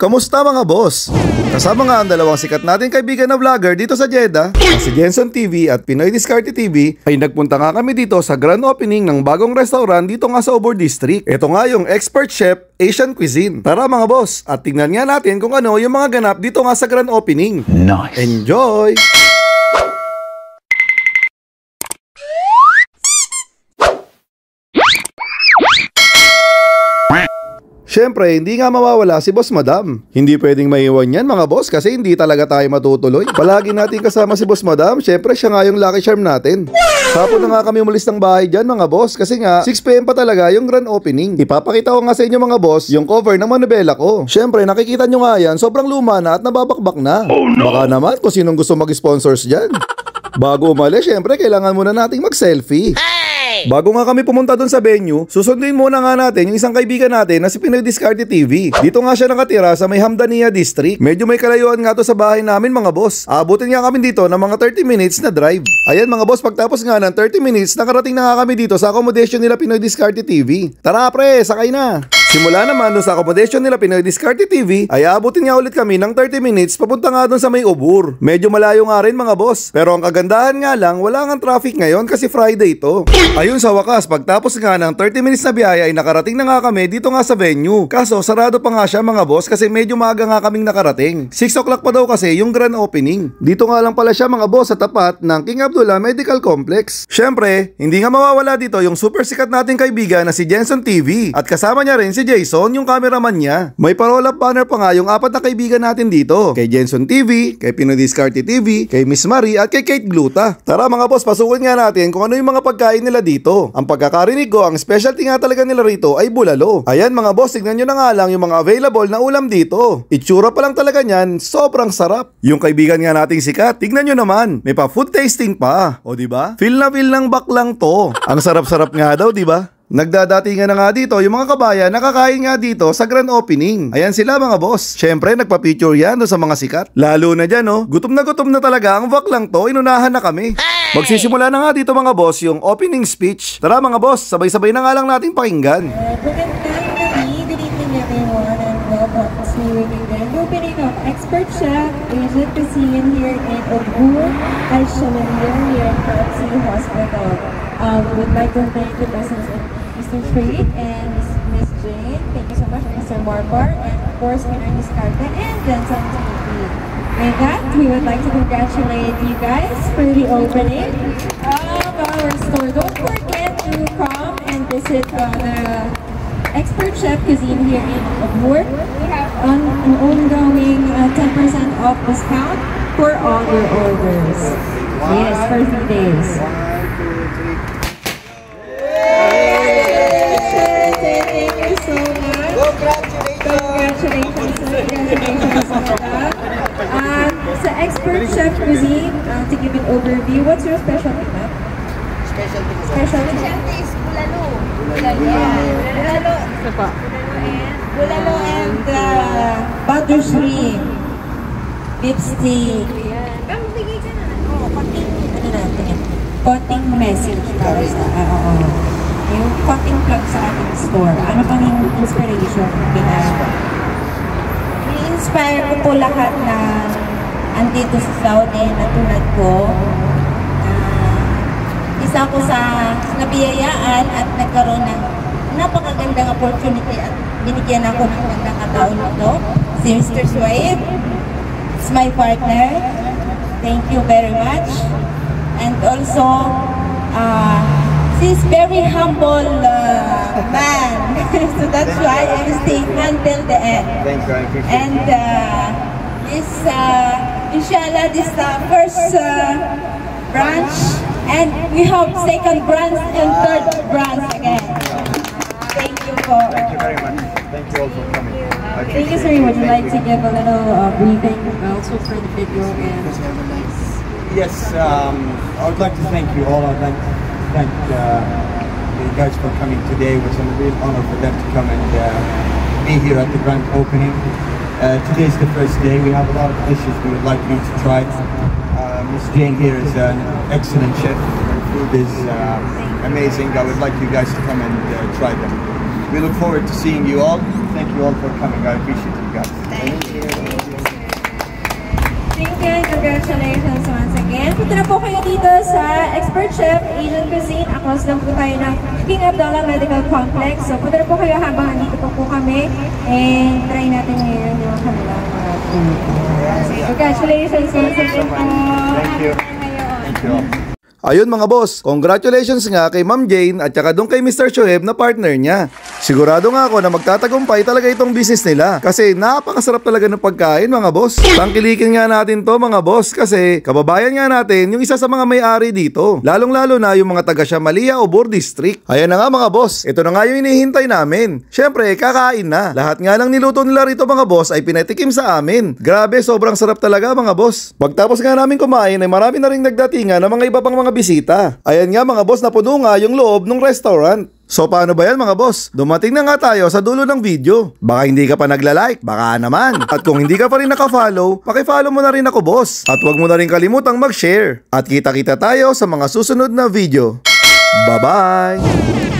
Kamusta mga boss? Kasama nga ang dalawang sikat nating kaibigan na vlogger dito sa Jeddah, si Jenson TV at Pinoy Diskarte TV, ay nagpunta nga kami dito sa grand opening ng bagong restaurant dito nga sa Obor District. Ito nga yung Expert Chef Asian Cuisine. Tara mga boss, at tingnan nga natin kung ano yung mga ganap dito nga sa grand opening. Nice! Enjoy! Siyempre, hindi nga mawawala si Boss Madam. Hindi pwedeng maiwan yan mga boss kasi hindi talaga tayo matutuloy. Palagi natin kasama si Boss Madam, siyempre siya nga yung lucky charm natin. Sapon na nga kami umalis ng bahay dyan mga boss kasi nga 6 PM pa talaga yung grand opening. Ipapakita ko nga sa inyo mga boss yung cover ng manubela ko. Siyempre, nakikita nyo nga yan, sobrang luma na at nababakbak na. Baka naman kung sinong gusto mag-sponsors dyan. Bago umalis, siyempre kailangan muna nating mag-selfie. Bago nga kami pumunta doon sa venue, susundin muna nga natin yung isang kaibigan natin na si Pinoy Diskarte TV. Dito nga siya nakatira sa may Hamdania District. Medyo may kalayuan nga to sa bahay namin mga boss. Abutin nga kami dito ng mga 30 minutes na drive. Ayan mga boss, pagtapos nga ng 30 minutes, nakarating na nga kami dito sa accommodation nila Pinoy Diskarte TV. Tara pre, sakay na! Simula naman doon sa accommodation nila Pinoy Diskarte TV, ay abutin nga ulit kami ng 30 minutes papunta nga doon sa may Obor. Medyo malayo nga rin mga boss. Pero ang kagandahan nga lang, wala nga traffic ngayon kasi Friday to. Ayun sa wakas, pagtapos nga ng 30 minutes na biyahe ay nakarating na nga kami dito nga sa venue. Kaso sarado pa nga siya mga boss kasi medyo maaga nga kaming nakarating. 6 o'clock pa daw kasi yung grand opening. Dito nga lang pala siya mga boss sa tapat ng King Abdullah Medical Complex. Syempre, hindi nga mawawala dito yung super sikat nating kaibigan na si Jenson TV. At kasama niya rin si Jason, yung cameraman niya. May pa-roll-up banner pa nga yung 4 na kaibigan natin dito. Kay Jenson TV, kay Pinoy Diskarte TV, kay Miss Marie at kay Kate Gluta. Tara mga boss, pasukin nga natin kung ano yung mga pagkain nila dito. Ang pagkakarinig ko, ang specialty nga talaga nila rito ay bulalo. Ayan mga boss, tignan nyo na nga lang yung mga available na ulam dito. Itsura pa lang talaga niyan, sobrang sarap. Yung kaibigan nga nating sikat, tignan nyo naman, may pa food tasting pa. O diba? Feel na feel ng baklang to. Ang sarap-sarap nga daw, diba? Nagdadatingan na nga dito yung mga kabayan nakakain nga dito sa grand opening. Ayan sila mga boss. Syempre nagpa-picture yan doon sa mga sikat. Lalo na dyan gutom na talaga ang baklang to, inunahan na kami. Magsisimula na nga dito mga boss yung opening speech. Tara mga boss, sabay-sabay na nga lang nating pakinggan. Good evening everyone and welcome to the opening of Expert Chef Asian Cuisine here in Obor Al-Shamania here at Propsy Hospital. We would like to thank the presence of Mr. Street and Miss Jane. Thank you so much, Mr. Marbar, and of course, Pinoy Diskarte and Jenson TV. With that, we would like to congratulate you guys for the opening of our store. Don't forget to come and visit the Expert Chef Cuisine here in Obor. We have an ongoing 10% off discount for all your orders. Yes, for 3 days. Congratulations sa Expert Chef Cuisine, to give an overview, what's your specialty, ma'am? Specialty is bulalo. Bulalo. Bulalo and butter shrimp, beef steak. Konting message para sa, yung konting plug sa ating store. Ano bang yung inspiration I-inspire ko po lahat na andito sa Saudi na tulad ko. Isa ko sa nabiyayaan at nagkaroon ng napakagandang opportunity at binigyan ako ng magandang kataon nito. Si Mr. Suwaib is my partner. Thank you very much. And also, he's very humble man. So that's why I'm staying until the end. Thank you, I appreciate and this, inshallah, this is the first branch, and we have second branch and third branch again. Thank you for. Thank you very much. Thank you all for coming. Thank you, sir. Would you like to give a little briefing also for the video and? Yes, I would like to thank you all. I'd like to thank you guys for coming today. It was a real honor for them to come and be here at the grand opening. Today's the first day. We have a lot of dishes we would like you to try. Miss Jane here is an excellent chef. Her food is amazing. I would like you guys to come and try them. We look forward to seeing you all. Thank you all for coming. I appreciate you guys. Thank dito sa Expert Chef Asian Cuisine. Across lang po tayo ng King Abdullah Medical Complex. So punta na po kayo habang andito po kami. And try natin ngayon yung kanilang food. Congratulations once again po. Thank you. Thank you. Ayun mga boss, congratulations nga kay Ma'am Jane at saka doon kay Mr. Shoaib na partner niya. Sigurado nga ako na magtatagumpay talaga itong business nila kasi napakasarap talaga ng pagkain mga boss. Tangkilikin nga natin to mga boss kasi kababayan nga natin yung isa sa mga may-ari dito. Lalong-lalo na yung mga taga Siamalia o Bur District. Ayan na nga mga boss, ito na nga yung inihintay namin. Syempre, kakain na. Lahat nga ng niluto nila rito mga boss ay pinatikim sa amin. Grabe, sobrang sarap talaga mga boss. Pagtapos nga namin kumain ay marami na ring nagdatingan ng mga iba pang mga bisita. Ayan nga mga boss, napuno nga yung loob ng restaurant. So paano ba yan mga boss? Dumating na nga tayo sa dulo ng video. Baka hindi ka pa nagla-like, baka naman. At kung hindi ka pa rin naka-follow, paki-follow mo na rin ako boss. At huwag mo na rin kalimutang mag-share. At kita-kita tayo sa mga susunod na video. Bye-bye!